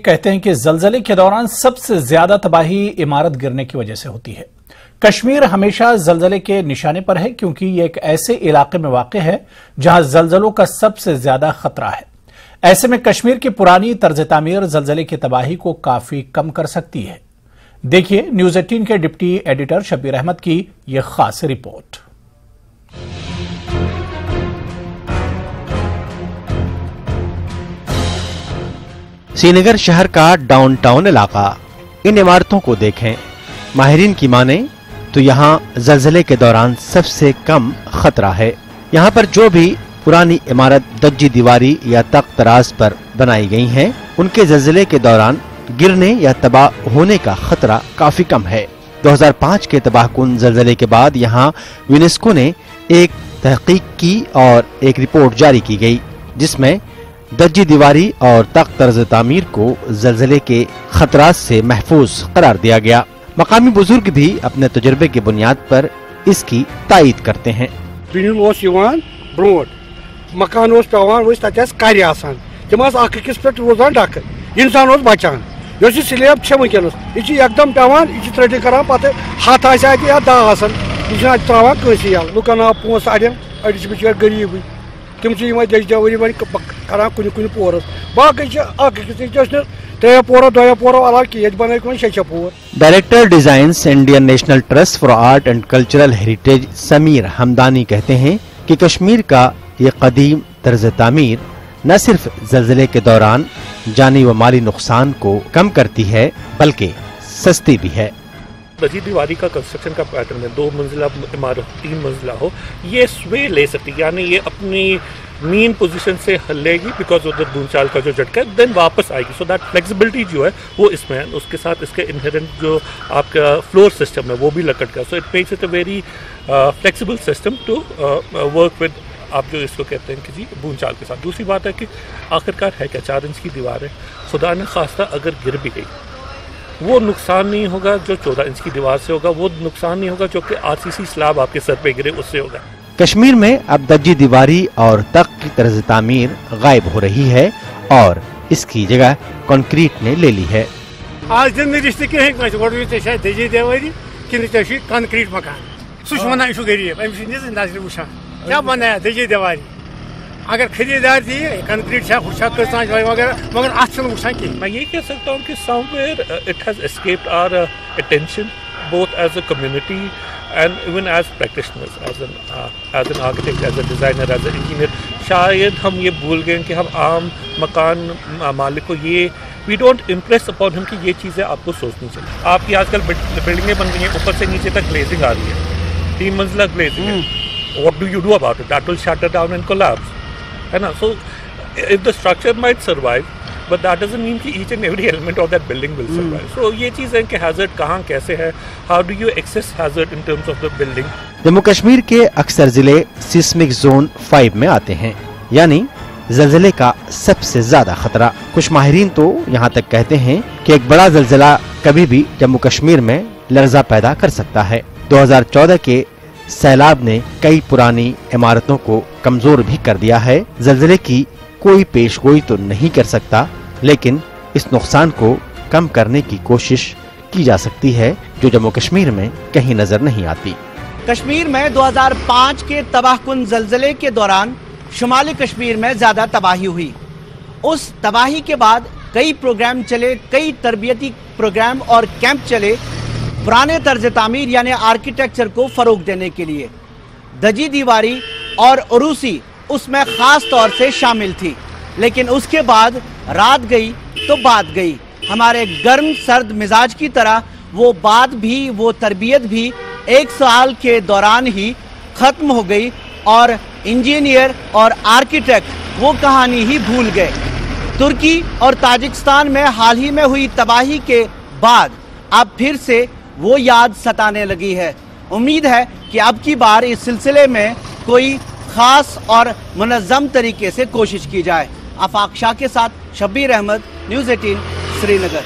कहते हैं कि जलजले के दौरान सबसे ज्यादा तबाही इमारत गिरने की वजह से होती है। कश्मीर हमेशा जलजले के निशाने पर है क्योंकि ये एक ऐसे इलाके में वाक़ है जहां जलजलों का सबसे ज्यादा खतरा है। ऐसे में कश्मीर की पुरानी तर्ज तामीर जलजले की तबाही को काफी कम कर सकती है। देखिए न्यूज 18 के डिप्टी एडिटर शब्बीर अहमद की यह खास रिपोर्ट। श्रीनगर शहर का डाउनटाउन इलाका, इन इमारतों को देखें। माहिरीन की माने तो यहाँ जलजले के दौरान सबसे कम खतरा है। यहाँ पर जो भी पुरानी इमारत धज्जी दीवारी या तख्त तराज पर बनाई गई हैं, उनके जलजले के दौरान गिरने या तबाह होने का खतरा काफी कम है। 2005 के तबाहकुन जलजले के बाद यहाँ यूनेस्को ने एक तहकीक की और एक रिपोर्ट जारी की गई, जिसमें धज्जी दीवारी और तख्त तर्ज तामीर को जलजले के खतरात से महफूज करार दिया गया। मकामी बुजुर्ग भी अपने तजुर्बे की बुनियाद पर इसकी तायीद करते हैं। मकान रोजान डक इंसान बचान स्लेब वनस यह एकदम पेवान यह त्रटि कर पे हथ या दा त्रा लुकन आव पोस अड़न अड़ बिचार गरीब तम दजदवरी वन कर कुन पोरस बाकी त्रे पोर दो पोर अलाव की बन शे पोर। Director designs Indian National Trust for Art and Cultural Heritage Sameer Hamdani कहते हैं कि कश्मीर का ये कदीम तर्ज तामीर न सिर्फ जलजले के दौरान जानी व माली नुकसान को कम करती है बल्कि सस्ती भी है। धज्जी दीवारी का कंस्ट्रक्शन का पैटर्न है, 2 मंजिला इमारत 3 मंजिला हो, ये स्वे ले सकती है, यानी ये अपनी मेन पोजीशन से हलेगी बिकॉज उधर भूचाल का जो झटका है देन वापस आएगी। सो दैट फ्लेक्सिबिलिटी जो है वो इसमें है। उसके साथ इसके इनहेरेंट जो आपका फ्लोर सिस्टम है वो भी लकड़ का, so it makes it a very flexible system to work with, आप जो इसको कहते हैं कि जी भूचाल के साथ। दूसरी बात है कि आखिरकार है क्या 4 इंच की दीवार है, खुदा न खास्ता अगर गिर भी गई वो नुकसान नहीं होगा जो 14 इंच की दीवार से होगा, वो नुकसान नहीं होगा जो कि आरसीसी स्लैब आपके सर पे गिरे उससे होगा। कश्मीर में अब धज्जी दीवारी और तख्त की तर्ज तामीर गायब हो रही है और इसकी जगह कंक्रीट ने ले ली है। आज दिन रिश्ते धज्जी दीवारी कंक्रीट मकान गरीब क्या बनाया धज्जी दीवारी अगर खरीदार थी कंक्रीट मगर वुचान कहीं। मैं ये कह सकता हूँ कि somewhere it has escaped our attention both as a community and even as practitioners, as an architect, as a designer, as an engineer. शायद हम ये भूल गए कि हम आम मकान मालिक को ये we don't impress upon him कि ये चीज़ें आपको सोचनी चाहिए। आपकी आजकल बिल्डिंगें बन गई हैं, ऊपर से नीचे तक ग्लेजिंग आ रही है, 3 मंजिला ग्लेजिंग है। What do you do about it? That will shatter down and collapse. है ना? So if the structure might survive, but that doesn't mean कि each and every element of that building will survive. So ये चीज़ है कि hazard कहाँ कैसे है, how do you access hazard in terms of the building? Jammu Kashmir के अक्सर जिले सिस्मिक जोन 5 में आते हैं, यानी जलजले का सबसे ज्यादा खतरा। कुछ माहिरीन तो यहाँ तक कहते हैं कि एक बड़ा जलजला कभी भी जम्मू कश्मीर में लर्जा पैदा कर सकता है। 2014 के सैलाब ने कई पुरानी इमारतों को कमजोर भी कर दिया है। जलजले की कोई पेशगोई तो नहीं कर सकता, लेकिन इस नुकसान को कम करने की कोशिश की जा सकती है जो जम्मू कश्मीर में कहीं नजर नहीं आती। कश्मीर में 2005 के तबाहकुन जलजले के दौरान शुमाली कश्मीर में ज्यादा तबाही हुई। उस तबाही के बाद कई प्रोग्राम चले, कई तरबियती प्रोग्राम और कैंप चले पुराने तर्ज तामीर यानी आर्किटेक्चर को फरोग देने के लिए। धज्जी दीवारी और उरूसी उसमें खास तौर से शामिल थी, लेकिन उसके बाद रात गई तो बात गई। हमारे गर्म सर्द मिजाज की तरह वो बात भी, वो तरबियत भी 1 साल के दौरान ही खत्म हो गई और इंजीनियर और आर्किटेक्ट वो कहानी ही भूल गए। तुर्की और ताजिकिस्तान में हाल ही में हुई तबाही के बाद अब फिर से वो याद सताने लगी है। उम्मीद है कि अब की बार इस सिलसिले में कोई खास और मुनज़्ज़म तरीके से कोशिश की जाए। आफाक शाह के साथ शब्बीर अहमद, न्यूज़ 18 श्रीनगर।